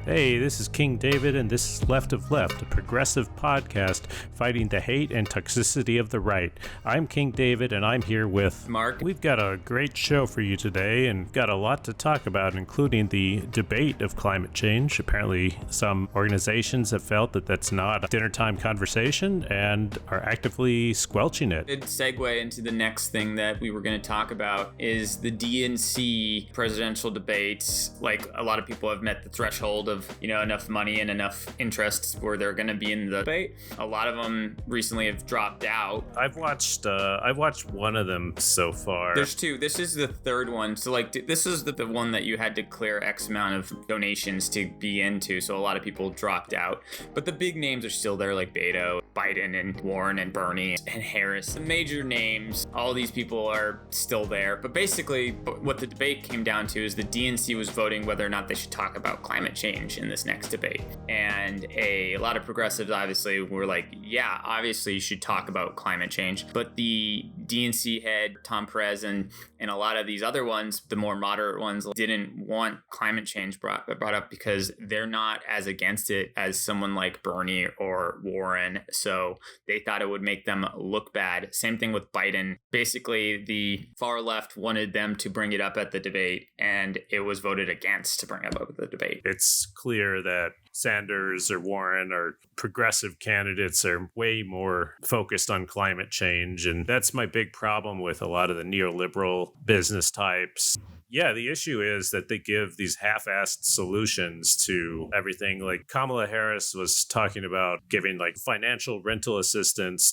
Hey, this is King David, and this is Left of Left, a progressive podcast fighting the hate and toxicity of the right. I'm King David, and I'm here with Mark. We've got a great show for you today, and got a lot to talk about, including the debate of climate change. Apparently, some organizations have felt that that's not a dinner-time conversation and are actively squelching it. Good segue into the next thing that we were going to talk about is the DNC presidential debates. Like, a lot of people have met the threshold of, enough money and enough interests where they're going to be in the debate. A lot of them recently have dropped out. I've watched one of them so far. There's two. This is the third one. So this is the one that you had to clear X amount of donations to be into. So a lot of people dropped out, but the big names are still there, like Beto, Biden, and Warren, and Bernie, and Harris. The major names, all these people are still there. But basically what the debate came down to is the DNC was voting whether or not they should talk about climate change in this next debate. And a lot of progressives obviously were like, yeah, obviously you should talk about climate change. But the DNC head, Tom Perez, and a lot of these other ones, the more moderate ones, didn't want climate change brought up because they're not as against it as someone like Bernie or Warren. So they thought it would make them look bad. Same thing with Biden. Basically, the far left wanted them to bring it up at the debate, and it was voted against to bring it up at the debate. It's clear that Sanders or Warren or progressive candidates are way more focused on climate change. And that's my big problem with a lot of the neoliberal business types. Yeah, the issue is that they give these half-assed solutions to everything. Like Kamala Harris was talking about giving like financial rental assistance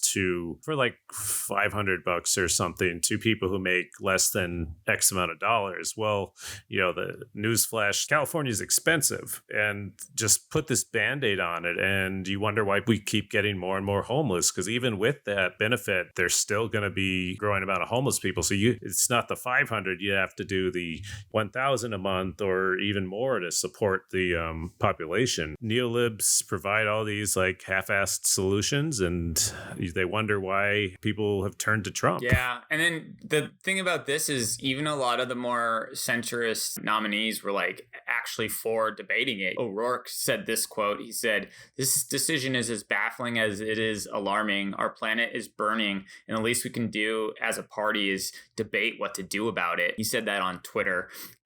for like $500 or something to people who make less than X amount of dollars. Well, the newsflash, California is expensive, and just put this Band-Aid on it. And you wonder why we keep getting more and more homeless, because even with that benefit, there's still going to be growing amount of homeless people. So it's not the 500, you have to do the 1,000 a month or even more to support the population. Neolibs provide all these like half-assed solutions, and they wonder why people have turned to Trump. Yeah, and then the thing about this is even a lot of the more centrist nominees were like actually for debating it. O'Rourke said this quote. He said, "This decision is as baffling as it is alarming. Our planet is burning, and the least we can do as a party is debate what to do about it." He said that on Twitter.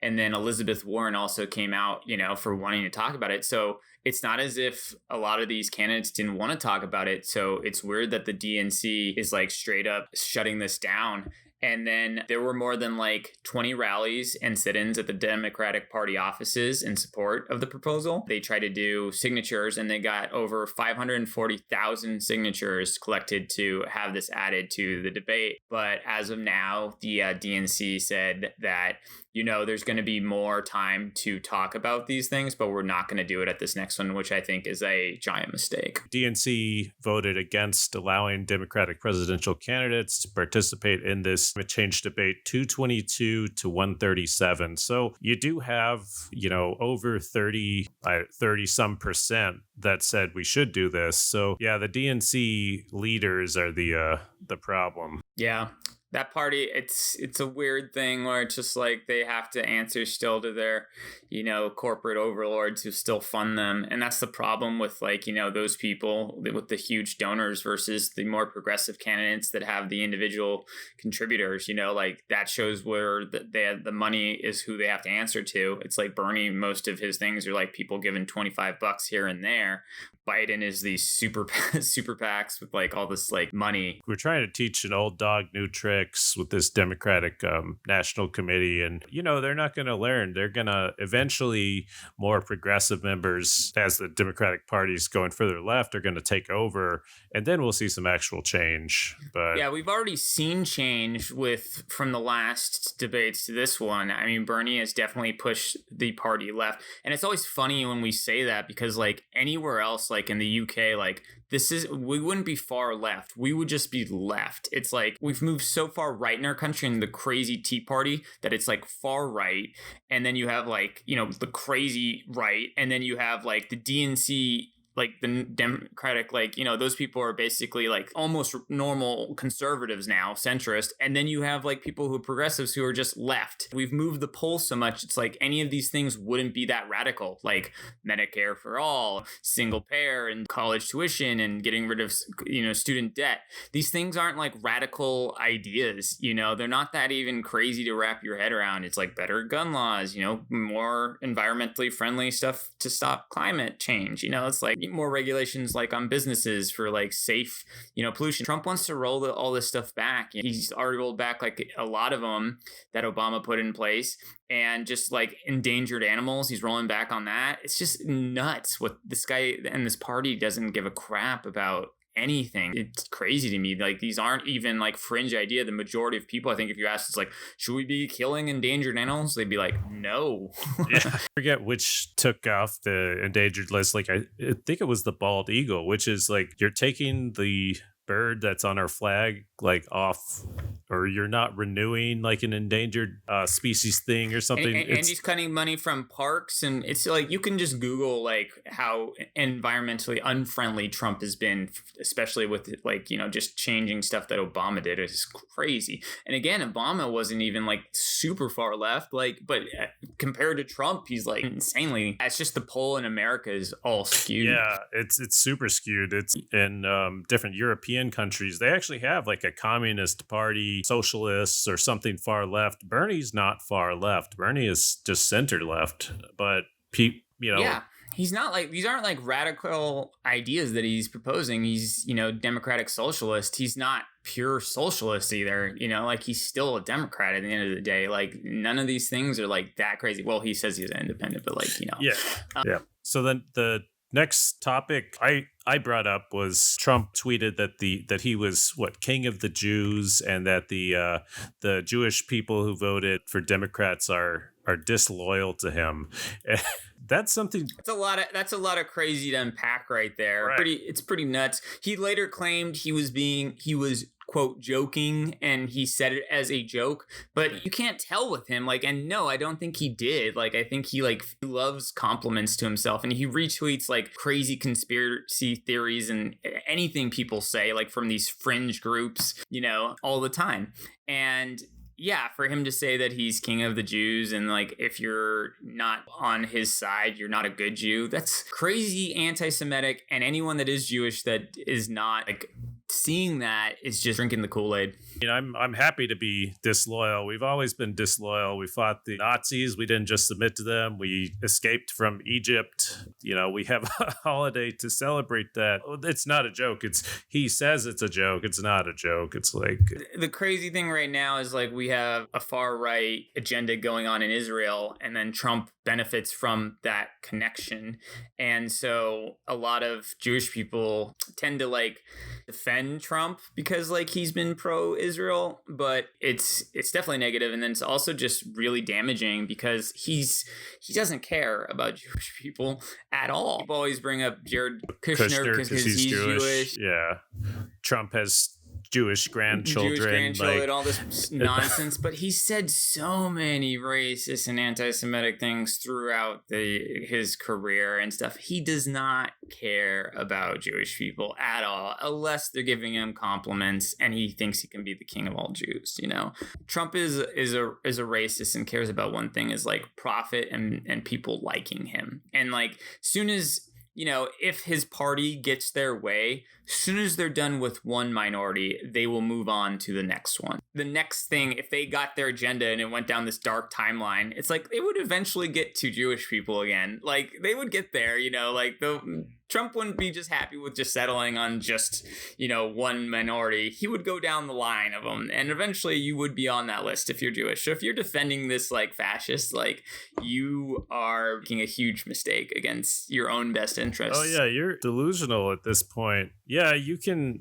And then Elizabeth Warren also came out, for wanting to talk about it. So it's not as if a lot of these candidates didn't want to talk about it. So it's weird that the DNC is like straight up shutting this down. And then there were more than like 20 rallies and sit-ins at the Democratic Party offices in support of the proposal. They tried to do signatures, and they got over 540,000 signatures collected to have this added to the debate. But as of now, the DNC said that, there's going to be more time to talk about these things, but we're not going to do it at this next one, which I think is a giant mistake. DNC voted against allowing Democratic presidential candidates to participate in this climate change debate 222 to 137. So you do have, over 30 some percent that said we should do this. So yeah, the DNC leaders are the problem. Yeah. That party, it's a weird thing where it's just like they have to answer still to their, corporate overlords who still fund them. And that's the problem with those people with the huge donors versus the more progressive candidates that have the individual contributors, that shows where the money is who they have to answer to. It's like Bernie, most of his things are like people giving $25 here and there. Biden is these super PACs with like all this like money. We're trying to teach an old dog new tricks with this Democratic National Committee, and they're not going to learn. They're going to eventually, more progressive members, as the Democratic Party's going further left, are going to take over, and then we'll see some actual change. But yeah, we've already seen change from the last debates to this one. I mean, Bernie has definitely pushed the party left, and it's always funny when we say that because like anywhere else, like in the UK, like we wouldn't be far left. We would just be left. It's like we've moved so far right in our country in the crazy Tea Party that it's like far right. And then you have like, the crazy right. And then you have like the DNC like the Democratic, like, those people are basically like almost normal conservatives now, centrist. And then you have like people who are progressives who are just left. We've moved the polls so much. It's like any of these things wouldn't be that radical, like Medicare for all, single payer, and college tuition, and getting rid of, student debt. These things aren't like radical ideas, they're not that even crazy to wrap your head around. It's like better gun laws, more environmentally friendly stuff to stop climate change. It's like more regulations like on businesses for like safe, pollution. Trump wants to roll all this stuff back. He's already rolled back like a lot of them that Obama put in place. And just like endangered animals, he's rolling back on that. It's just nuts what this guy and this party doesn't give a crap about anything. It's crazy to me. Like, these aren't even like fringe idea. The majority of people, I think, if you ask, it's like, should we be killing endangered animals? They'd be like, no. Yeah. I forget which took off the endangered list. Like, I think it was the bald eagle, which is like, you're taking the bird that's on our flag like off, or you're not renewing like an endangered species thing or something. And he's cutting money from parks, and it's like, you can just Google like how environmentally unfriendly Trump has been, especially with like, just changing stuff that Obama did. It's crazy. And again, Obama wasn't even like super far left, like, but compared to Trump, he's like insanely. It's just the poll in America is all skewed. Yeah, it's super skewed. It's in different European countries. They actually have like a communist party, socialists, or something far left. Bernie's not far left. Bernie is just center left. But yeah, he's not like, these aren't like radical ideas that he's proposing. He's, Democratic Socialist. He's not pure socialist either, like, he's still a Democrat at the end of the day. Like, none of these things are like that crazy. Well, he says he's an independent, but like, yeah. So then the next topic I brought up was Trump tweeted that he was king of the Jews, and that the Jewish people who voted for Democrats are disloyal to him. That's something. That's a lot of crazy to unpack right there. Right. It's pretty nuts. He later claimed he was quote joking, and he said it as a joke, but you can't tell with him. Like, and no, I don't think he did. Like, I think he loves compliments to himself, and he retweets like crazy conspiracy theories and anything people say, like from these fringe groups, all the time. And yeah, for him to say that he's king of the Jews, and like, if you're not on his side, you're not a good Jew, that's crazy anti-Semitic. And anyone that is Jewish that is not like seeing that is just drinking the Kool-Aid. I'm happy to be disloyal. We've always been disloyal. We fought the Nazis. We didn't just submit to them. We escaped from Egypt. We have a holiday to celebrate that. It's not a joke. He says it's a joke. It's not a joke. It's like, the crazy thing right now is like, we have a far right agenda going on in Israel, and then Trump benefits from that connection. And so a lot of Jewish people tend to like defend Trump because like he's been pro-Israel, but it's definitely negative. And then it's also just really damaging because he doesn't care about Jewish people at all. People always bring up Jared Kushner because he's Jewish. Yeah. Trump has Jewish grandchildren, like, all this nonsense. But he said so many racist and anti-Semitic things throughout his career and stuff. He does not care about Jewish people at all, unless they're giving him compliments and he thinks he can be the king of all Jews. Trump is a racist and cares about one thing, is like profit and people liking him. And like, soon as if his party gets their way, as soon as they're done with one minority, they will move on to the next one. The next thing, if they got their agenda and it went down this dark timeline, it's like they would eventually get to Jewish people again. Like, they would get there, like Trump wouldn't be just happy with just settling on just, one minority. He would go down the line of them, and eventually you would be on that list if you're Jewish. So if you're defending this like fascist, like, you are making a huge mistake against your own best interests. Oh yeah, you're delusional at this point. Yeah,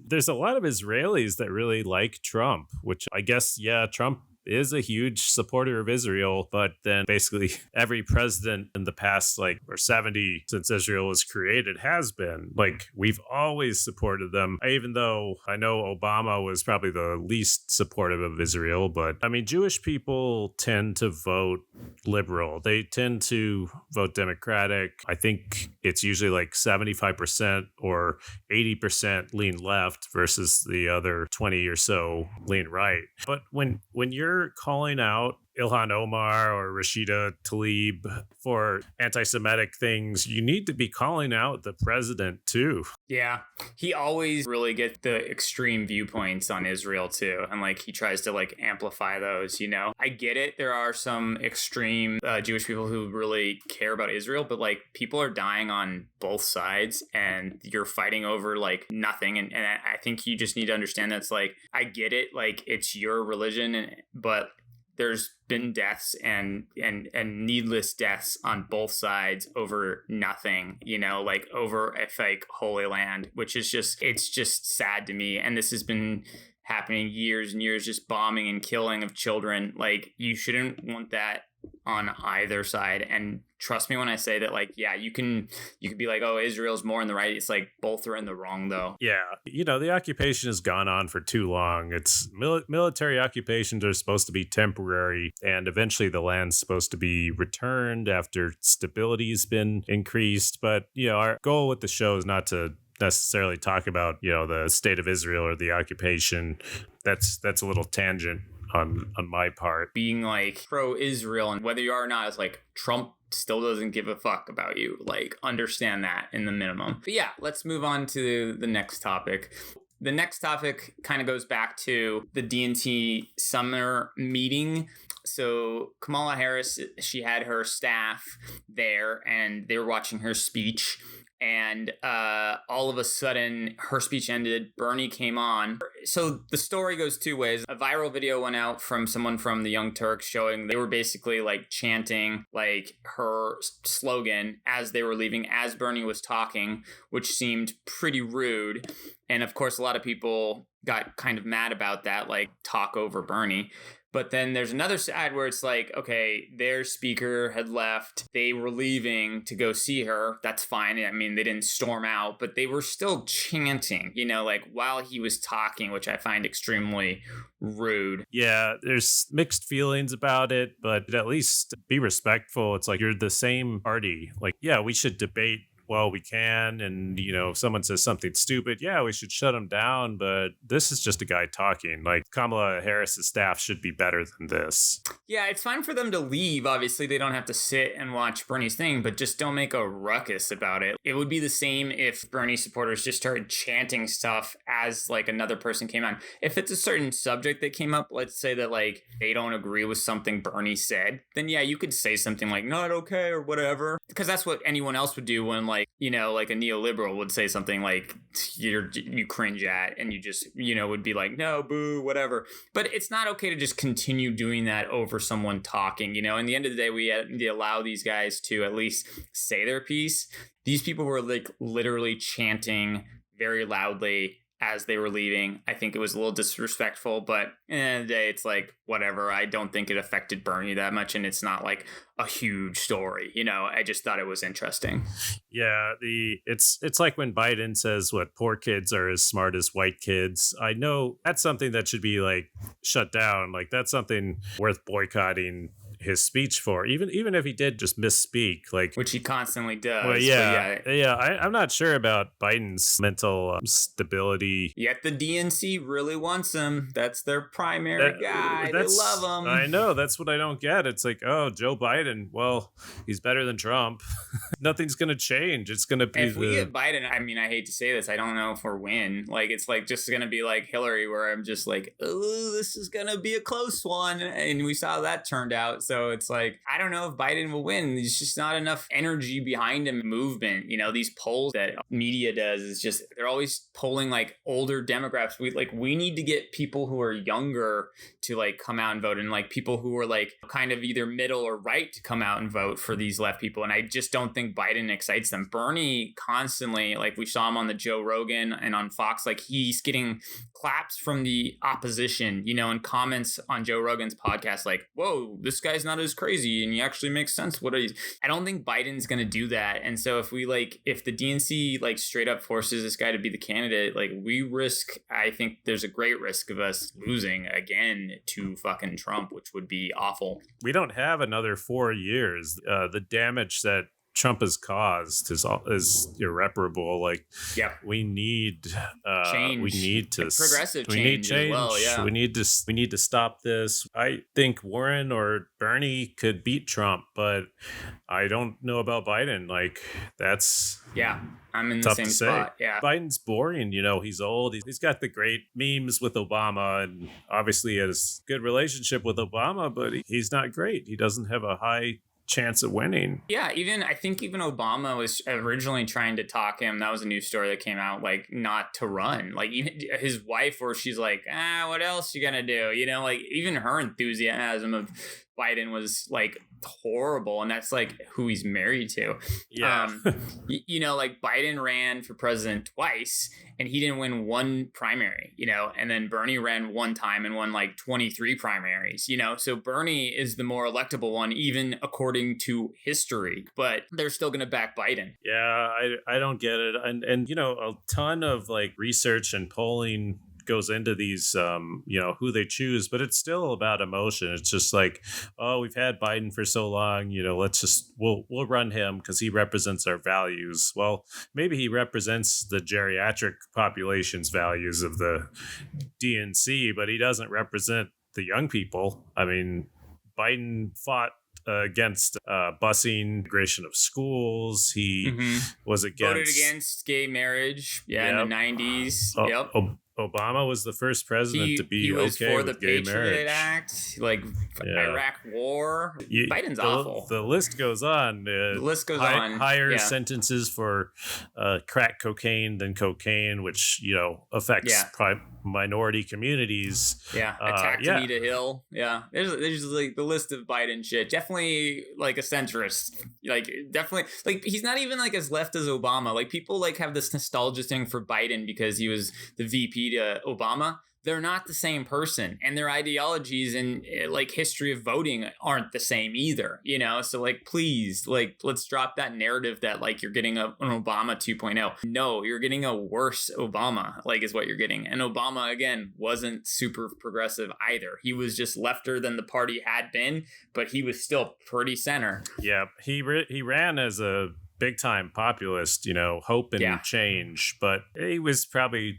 there's a lot of Israelis that really like Trump, which I guess, yeah, Trump is a huge supporter of Israel, but then basically every president in the past, like, or 70 since Israel was created has been. Like, we've always supported them, even though I know Obama was probably the least supportive of Israel. But I mean, Jewish people tend to vote liberal. They tend to vote Democratic. I think it's usually like 75% or 80% lean left versus the other 20 or so lean right. But when you're calling out Ilhan Omar or Rashida Tlaib for anti-Semitic things, you need to be calling out the president too. Yeah, he always really gets the extreme viewpoints on Israel too, and like he tries to like amplify those. I get it. There are some extreme Jewish people who really care about Israel, but like people are dying on both sides, and you're fighting over like nothing. And I think you just need to understand that's like, I get it. Like, it's your religion, but there's been deaths and needless deaths on both sides over nothing, like over a fake holy land, which is it's just sad to me. And this has been happening years and years, just bombing and killing of children. Like, you shouldn't want that on either side. And trust me when I say that, like, yeah, you can be like, oh, Israel's more in the right. It's like both are in the wrong, though. Yeah. The occupation has gone on for too long. It's military occupations are supposed to be temporary, and eventually the land's supposed to be returned after stability's been increased. But, our goal with the show is not to necessarily talk about, the state of Israel or the occupation. That's a little tangent on my part. Being like pro-Israel, and whether you are or not, is like Trump still doesn't give a fuck about you. Like, understand that in the minimum. But yeah, let's move on to the next topic. The next topic kind of goes back to the DNC summer meeting. So Kamala Harris, she had her staff there and they were watching her speech. And all of a sudden, her speech ended. Bernie came on. So the story goes two ways. A viral video went out from someone from the Young Turks showing they were basically like chanting like her slogan as they were leaving, as Bernie was talking, which seemed pretty rude. And of course, a lot of people got kind of mad about that, like talk over Bernie. But then there's another side where it's like, okay, their speaker had left. They were leaving to go see her. That's fine. I mean, they didn't storm out, but they were still chanting, like while he was talking, which I find extremely rude. Yeah, there's mixed feelings about it, but at least be respectful. It's like, you're the same party. Like, yeah, we should debate well we can, and if someone says something stupid, yeah, we should shut them down, but this is just a guy talking. Like, Kamala Harris's staff should be better than this. Yeah, it's fine for them to leave. Obviously, they don't have to sit and watch Bernie's thing, but just don't make a ruckus about it. It would be the same if Bernie supporters just started chanting stuff as like another person came on. If it's a certain subject that came up, let's say that like they don't agree with something Bernie said, then yeah, you could say something like not okay or whatever, because that's what anyone else would do when like a neoliberal would say something like you cringe at, and you just would be like, no, boo, whatever. But it's not okay to just continue doing that over someone talking. In the end of the day, we need to allow these guys to at least say their piece. These people were like literally chanting very loudly as they were leaving. I think it was a little disrespectful, but at the end of the day, it's like, whatever. I don't think it affected Bernie that much, and it's not like a huge story. I just thought it was interesting. Yeah, it's like when Biden says what poor kids are as smart as white kids. I know that's something that should be like shut down. Like, that's something worth boycotting his speech for, even if he did just misspeak, like, which he constantly does. Well, yeah. I'm not sure about Biden's mental stability. Yet the DNC really wants him. That's their primary guy. They love him. I know. That's what I don't get. It's like, oh, Joe Biden. Well, he's better than Trump. Nothing's gonna change. It's gonna be. If we get Biden, I mean, I hate to say this, I don't know if we're win. Like, it's like just gonna be like Hillary, where I'm just like, oh, this is gonna be a close one, and we saw how that turned out. So so it's like, I don't know if Biden will win. There's just not enough energy behind him. Movement, these polls that media does is just, they're always polling like older demographics. We need to get people who are younger to like come out and vote, and like people who are like kind of either middle or right to come out and vote for these left people. And I just don't think Biden excites them. Bernie constantly, like we saw him on the Joe Rogan and on Fox, like he's getting claps from the opposition, and comments on Joe Rogan's podcast, like, whoa, this guy's not as crazy and he actually makes sense. I don't think Biden's going to do that. And so if the DNC like straight up forces this guy to be the candidate, like I think there's a great risk of us losing again to fucking Trump, which would be awful. We don't have another 4 years. The damage that Trump has caused is irreparable. Like, yeah, we need change. We need to progressive change. We need change. As well, yeah. We need to stop this. I think Warren or Bernie could beat Trump, but I don't know about Biden. Like, that's I'm in the same spot. Yeah, Biden's boring. He's old. He's got the great memes with Obama, and obviously he has a good relationship with Obama, but he's not great. He doesn't have a high chance of winning. Yeah, I think even Obama was originally trying to talk him. That was a news story that came out, like, not to run. Like, even his wife, where she's like, what else you gonna do? Like, even her enthusiasm of Biden was like horrible, and that's like who he's married to. Yeah. Like Biden ran for president twice and he didn't win one primary, and then Bernie ran one time and won like 23 primaries, so Bernie is the more electable one, even according to history, but they're still going to back Biden. Yeah, I don't get it. And a ton of like research and polling goes into these, who they choose, but it's still about emotion. It's just like, oh, we've had Biden for so long, we'll run him because he represents our values. Well, maybe he represents the geriatric population's values of the DNC, but he doesn't represent the young people. I mean, Biden fought against busing, integration of schools. He was voted against gay marriage. In the 90s. Obama was the first president to be okay with gay marriage. He was for the Patriot Act, like Iraq War. Biden's awful. The list goes on. The list goes on. Higher sentences for crack cocaine than cocaine, which affects minority communities. Attacked Anita Hill. There's like the list of Biden shit. Definitely like a centrist. Like definitely like he's not even like as left as Obama. Like people like have this nostalgia thing for Biden because he was the VP to Obama. They're not the same person, and their ideologies and like history of voting aren't the same either, so like, please, like, let's drop that narrative that like you're getting an Obama 2.0. No, you're getting a worse Obama, like, is what you're getting. And Obama, again, wasn't super progressive either. He was just lefter than the party had been, but he was still pretty center. Yeah, he ran as a big time populist, hope and change, but he was probably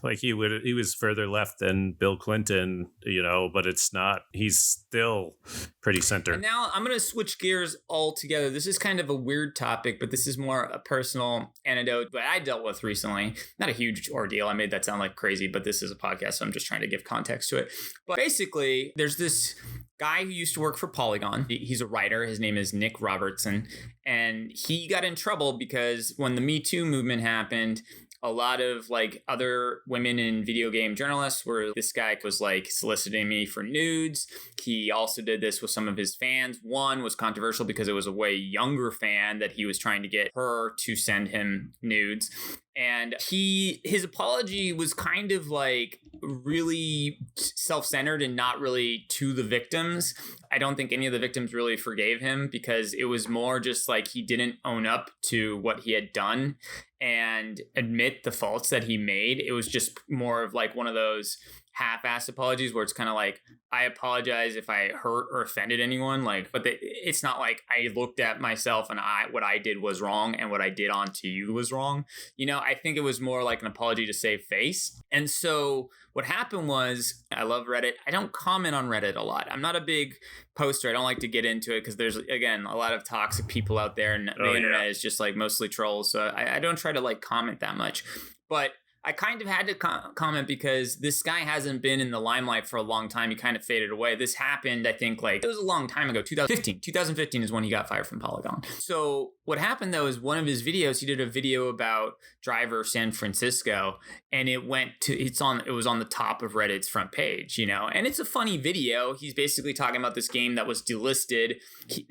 like he was further left than Bill Clinton, but it's not, he's still pretty center. And now I'm going to switch gears altogether. This is kind of a weird topic, but this is more a personal anecdote that I dealt with recently. Not a huge ordeal. I made that sound like crazy, but this is a podcast, so I'm just trying to give context to it. But basically, there's this guy who used to work for Polygon. He's a writer. His name is Nick Robertson. And he got in trouble because when the Me Too movement happened, a lot of like other women in video game journalists where this guy was like soliciting me for nudes. He also did this with some of his fans. One was controversial because it was a way younger fan that he was trying to get her to send him nudes. And his apology was kind of like really self-centered and not really to the victims. I don't think any of the victims really forgave him because it was more just like he didn't own up to what he had done and admit the faults that he made. It was just more of like one of those half-assed apologies where it's kind of like, I apologize if I hurt or offended anyone, like, but it's not like I looked at myself and what I did was wrong and what I did onto you was wrong. I think it was more like an apology to save face. And so what happened was, I love Reddit. I don't comment on Reddit a lot. I'm not a big poster. I don't like to get into it because there's, again, a lot of toxic people out there, and the internet is just like mostly trolls. So I don't try to like comment that much. But I kind of had to comment because this guy hasn't been in the limelight for a long time. He kind of faded away. This happened, I think, like, it was a long time ago. 2015 is when he got fired from Polygon. So what happened, though, is one of his videos, he did a video about Driver San Francisco, and it was on the top of Reddit's front page, and it's a funny video. He's basically talking about this game that was delisted,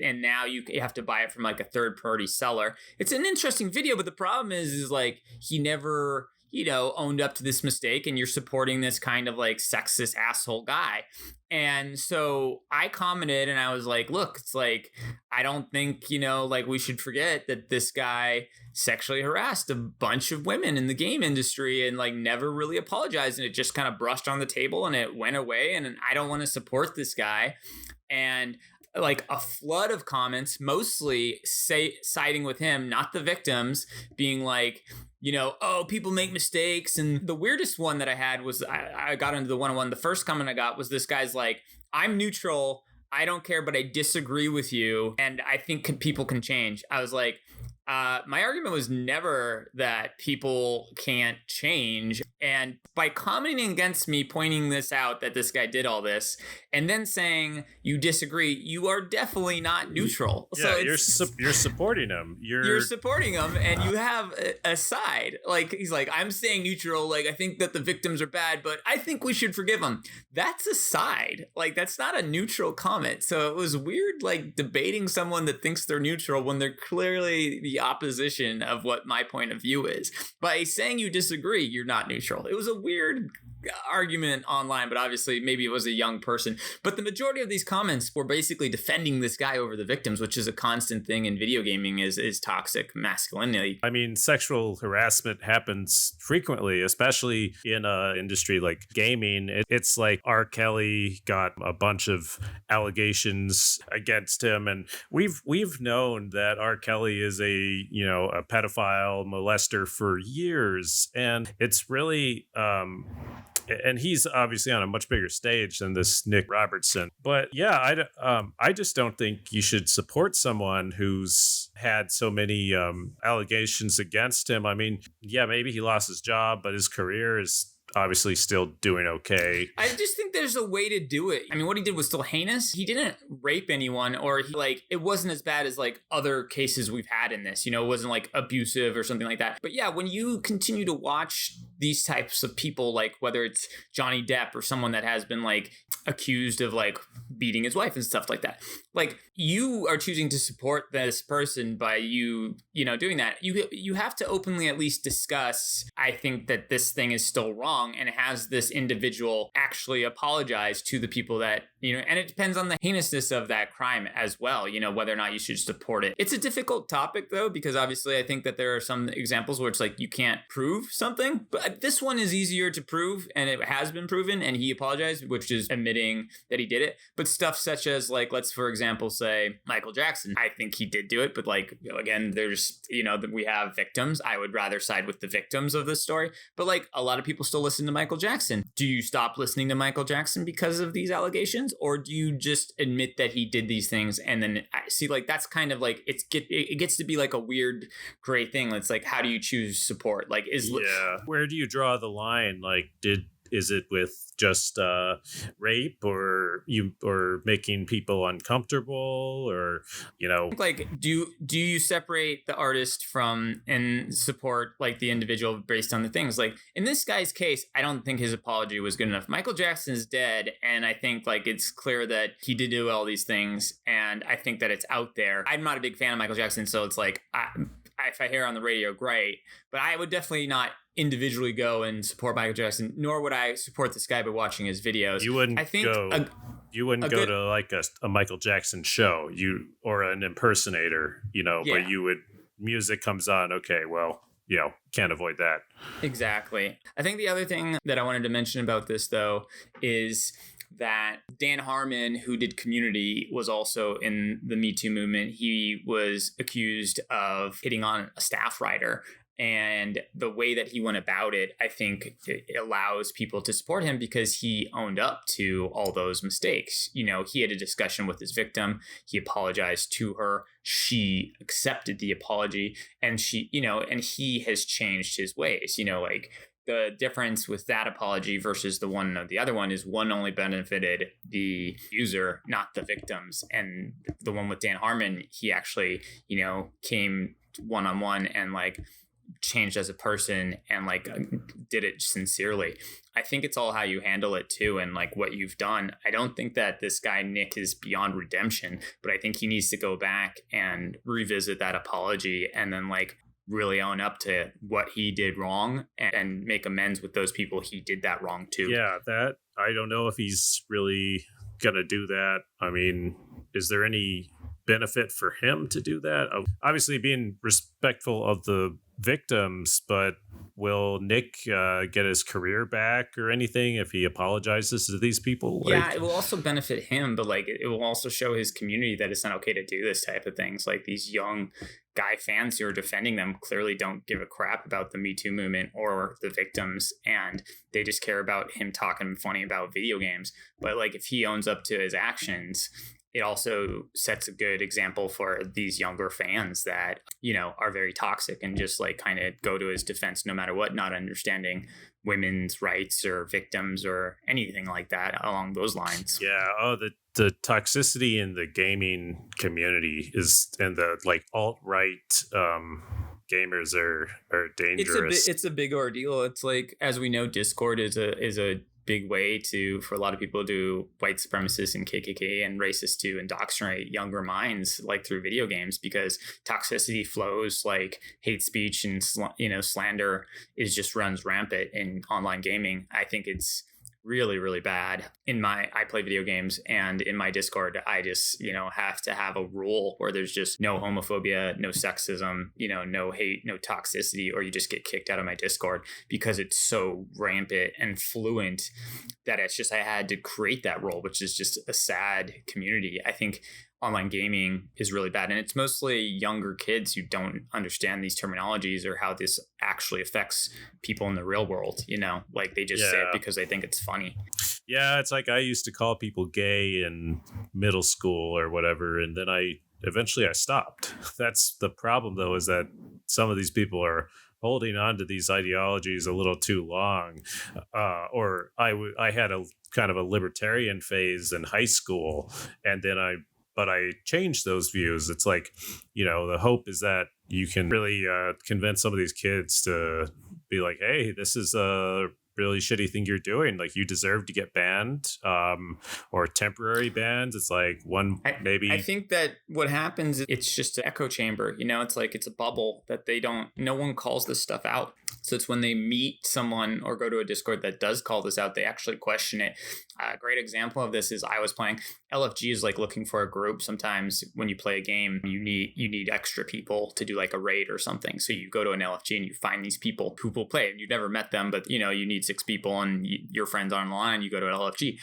and now you have to buy it from like a third-party seller. It's an interesting video, but the problem is like he never owned up to this mistake, and you're supporting this kind of like sexist asshole guy. And so I commented and I was like, look, it's like, I don't think, like we should forget that this guy sexually harassed a bunch of women in the game industry and like never really apologized. And it just kind of brushed on the table and it went away. And I don't want to support this guy. And like a flood of comments, mostly siding with him, not the victims, being like, oh, people make mistakes. And the weirdest one that I had was I got into the one-on-one. The first comment I got was this guy's like, I'm neutral. I don't care, but I disagree with you. And I think people can change. I was like, my argument was never that people can't change. And by commenting against me, pointing this out, that this guy did all this, and then saying you disagree, you are definitely not neutral. Yeah, so you're supporting him. You're supporting him, and you have a side. Like, he's like, I'm staying neutral. Like, I think that the victims are bad, but I think we should forgive them. That's a side. Like, that's not a neutral comment. So it was weird, like, debating someone that thinks they're neutral when they're clearly the opposition of what my point of view is. By saying you disagree, you're not neutral. It was a weird argument online, but obviously maybe it was a young person. But the majority of these comments were basically defending this guy over the victims, which is a constant thing in video gaming, is toxic masculinity. I mean, sexual harassment happens frequently, especially in an industry like gaming. It's like R. Kelly got a bunch of allegations against him, and we've known that R. Kelly is a pedophile molester for years, and it's really and he's obviously on a much bigger stage than this Nick Robertson. But yeah, I just don't think you should support someone who's had so many allegations against him. I mean, yeah, maybe he lost his job, but his career is obviously still doing okay. I just think there's a way to do it. I mean, what he did was still heinous. He didn't rape anyone, or it wasn't as bad as like other cases we've had in this. It wasn't like abusive or something like that. But yeah, when you continue to watch these types of people, like whether it's Johnny Depp or someone that has been like accused of like beating his wife and stuff like that, like you are choosing to support this person by doing that. You have to openly at least discuss, I think that this thing is still wrong, and has this individual actually apologize to the people that, and it depends on the heinousness of that crime as well, whether or not you should support it. It's a difficult topic though, because obviously I think that there are some examples where it's like you can't prove something, but this one is easier to prove, and it has been proven, and he apologized, which is admitting that he did it. But stuff such as like, let's for example say Michael Jackson, I think he did do it, but like, again, there's, we have victims. I would rather side with the victims of this story, but like a lot of people still listen to Michael Jackson. Do you stop listening to Michael Jackson because of these allegations, or do you just admit that he did these things? And then I see, like, that's kind of like it gets to be like a weird gray thing. It's like, how do you choose support? Like, where do you draw the line? Like, is it with just rape or making people uncomfortable, or like do you separate the artist from and support like the individual based on the things? Like in this guy's case, I don't think his apology was good enough. Michael Jackson is dead, and I think like it's clear that he did do all these things, and I think that it's out there. I'm not a big fan of Michael Jackson, so it's like if I hear on the radio, great, but I would definitely not individually go and support Michael Jackson, nor would I support this guy by watching his videos. You wouldn't go to like a Michael Jackson show, or an impersonator, where you would, music comes on. Okay, well, can't avoid that. Exactly. I think the other thing that I wanted to mention about this though is that Dan Harmon, who did Community, was also in the Me Too movement. He was accused of hitting on a staff writer. And the way that he went about it, I think it allows people to support him because he owned up to all those mistakes. He had a discussion with his victim. He apologized to her. She accepted the apology, and and he has changed his ways. Like the difference with that apology versus the other one is one only benefited the user, not the victims. And the one with Dan Harmon, he actually, came one-on-one and like changed as a person and like did it sincerely. I think it's all how you handle it too, and like what you've done. I don't think that this guy Nick is beyond redemption, but I think he needs to go back and revisit that apology and then like really own up to what he did wrong and make amends with those people he did that wrong to. Yeah, that I don't know if he's really gonna do that. I mean, is there any benefit for him to do that? Obviously being respectful of the victims, but will Nick get his career back or anything if he apologizes to these people? Yeah, it will also benefit him, but like it will also show his community that it's not okay to do this type of things. Like these young guy fans who are defending them clearly don't give a crap about the Me Too movement or the victims, and they just care about him talking funny about video games. But like if he owns up to his actions, it also sets a good example for these younger fans that, are very toxic and just like kind of go to his defense no matter what, not understanding women's rights or victims or anything like that along those lines. Yeah. Oh, the toxicity in the gaming community is, and the like alt-right gamers are dangerous. It's a big ordeal. It's like, as we know, Discord is a big way for a lot of people to do white supremacists and KKK and racists to indoctrinate younger minds like through video games, because toxicity flows, like hate speech and slander just runs rampant in online gaming. I think it's really, really bad. I play video games, and in my Discord, I just, have to have a rule where there's just no homophobia, no sexism, no hate, no toxicity, or you just get kicked out of my Discord, because it's so rampant and fluent that it's just, I had to create that rule, which is just a sad community. I think online gaming is really bad, and it's mostly younger kids who don't understand these terminologies or how this actually affects people in the real world. Like they just say it because they think it's funny. Yeah, it's like I used to call people gay in middle school or whatever, and then I eventually stopped. That's the problem, though, is that some of these people are holding on to these ideologies a little too long. I had a kind of a libertarian phase in high school, and then I changed those views. It's like, the hope is that you can really convince some of these kids to be like, hey, this is a really shitty thing you're doing. Like, you deserve to get banned, or temporary bans. It's like I think that what happens, it's just an echo chamber. It's like it's a bubble that no one calls this stuff out. So it's when they meet someone or go to a Discord that does call this out, they actually question it. A great example of this is I was playing LFG is like looking for a group. Sometimes when you play a game, you need extra people to do like a raid or something. So you go to an LFG and you find these people who will play, and you've never met them, but you need 6 people and your friends online. You go to an LFG,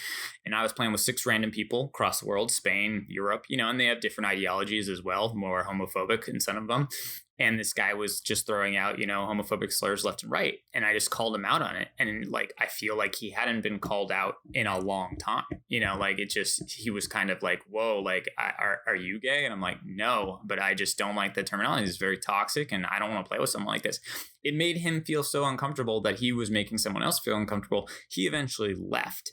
and I was playing with 6 random people across the world, Spain, Europe, and they have different ideologies as well, more homophobic in some of them. And this guy was just throwing out, homophobic slurs left and right. And I just called him out on it. And like, I feel like he hadn't been called out in a long time, like he was kind of like, whoa, like, are you gay? And I'm like, no, but I just don't like the terminology. It's very toxic, and I don't want to play with someone like this. It made him feel so uncomfortable that he was making someone else feel uncomfortable. He eventually left,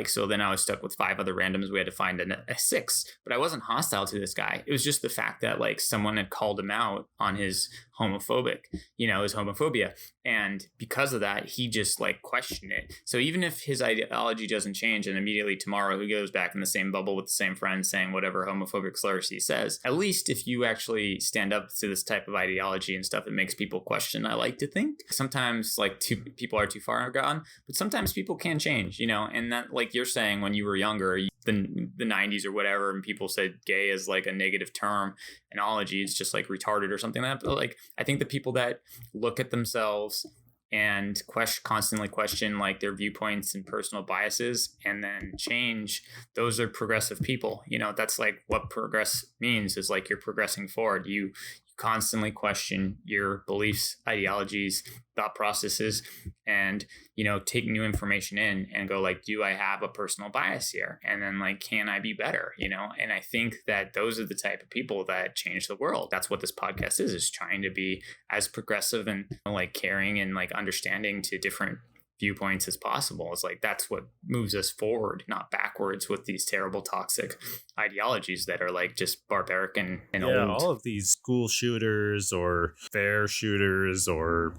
so then I was stuck with 5 other randoms. We had to find a 6th, but I wasn't hostile to this guy. It was just the fact that like someone had called him out on his his homophobia. And because of that, he just like questioned it. So even if his ideology doesn't change and immediately tomorrow he goes back in the same bubble with the same friends saying whatever homophobic slurs he says, at least if you actually stand up to this type of ideology and stuff, it makes people question, I like to think. Sometimes like people are too far gone, but sometimes people can change, and that, like you're saying, when you were younger, the 90s or whatever, and people said gay is like a negative terminology, it's just like retarded or something like that. But like, I think the people that look at themselves and constantly question like their viewpoints and personal biases and then change, those are progressive people. That's like what progress means, is like you're progressing forward. You constantly question your beliefs, ideologies, thought processes, and, take new information in and go like, do I have a personal bias here? And then like, can I be better? And I think that those are the type of people that change the world. That's what this podcast is trying to be as progressive and like caring and like understanding to different viewpoints as possible. It's like, that's what moves us forward, not backwards, with these terrible toxic ideologies that are like just barbaric and old. All of these school shooters or fair shooters or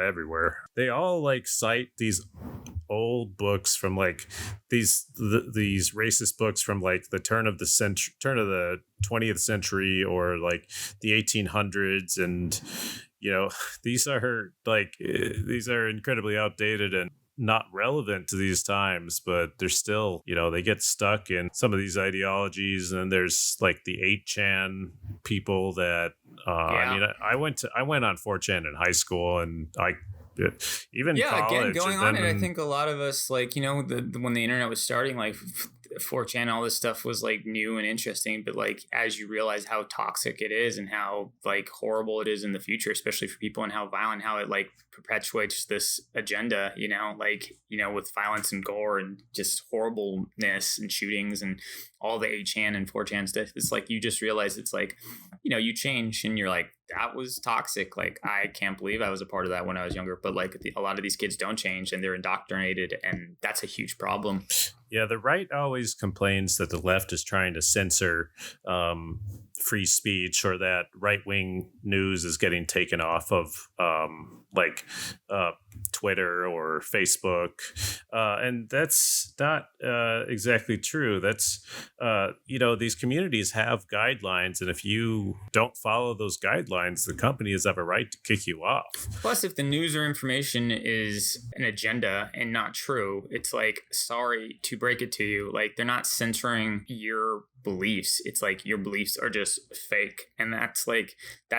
everywhere, they all like cite these old books from like these racist books from like the turn of the 20th century or like the 1800s, and these are incredibly outdated and not relevant to these times, but they're still, they get stuck in some of these ideologies. And there's like the 8chan people that I went on 4chan in high school, and even college. Again, going on it, I think a lot of us, like, when the internet was starting, like 4chan, all this stuff was like new and interesting, but like as you realize how toxic it is and how like horrible it is in the future, especially for people, and how violent, how it like perpetuates this agenda, with violence and gore and just horribleness and shootings and all the 8chan and 4chan stuff, it's like you just realize it's like, you change and you're like, that was toxic. Like, I can't believe I was a part of that when I was younger. But like a lot of these kids don't change, and they're indoctrinated, and that's a huge problem. Yeah, the right always complains that the left is trying to censor free speech, or that right-wing news is getting taken off of Twitter or Facebook. And that's not exactly true. That's, these communities have guidelines, and if you don't follow those guidelines, the company has a right to kick you off. Plus, if the news or information is an agenda and not true, it's like, sorry to break it to you, like, they're not censoring your beliefs. It's like your beliefs are just fake, and that's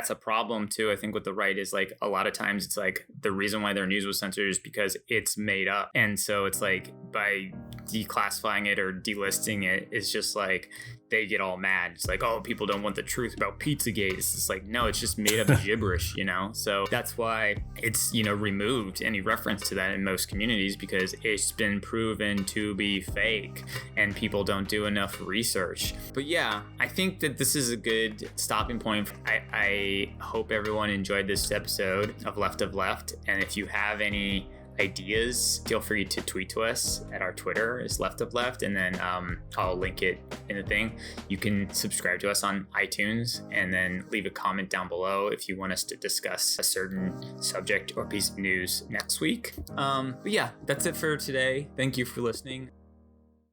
a problem too. I think with the right is like, a lot of times it's like the reason why their news was censored is because it's made up, and so it's like by declassifying it or delisting it, it's just like they get all mad. It's like, oh, people don't want the truth about Pizzagate. It's just like, no, it's just made up gibberish, So that's why it's, removed any reference to that in most communities, because it's been proven to be fake and people don't do enough research. But yeah, I think that this is a good stopping point. I hope everyone enjoyed this episode of Left of Left. And if you have any ideas, feel free to tweet to us at our Twitter is Left of Left, and then I'll link it in the thing. You can subscribe to us on iTunes, and then leave a comment down below if you want us to discuss a certain subject or piece of news next week. But yeah, that's it for today. Thank you for listening.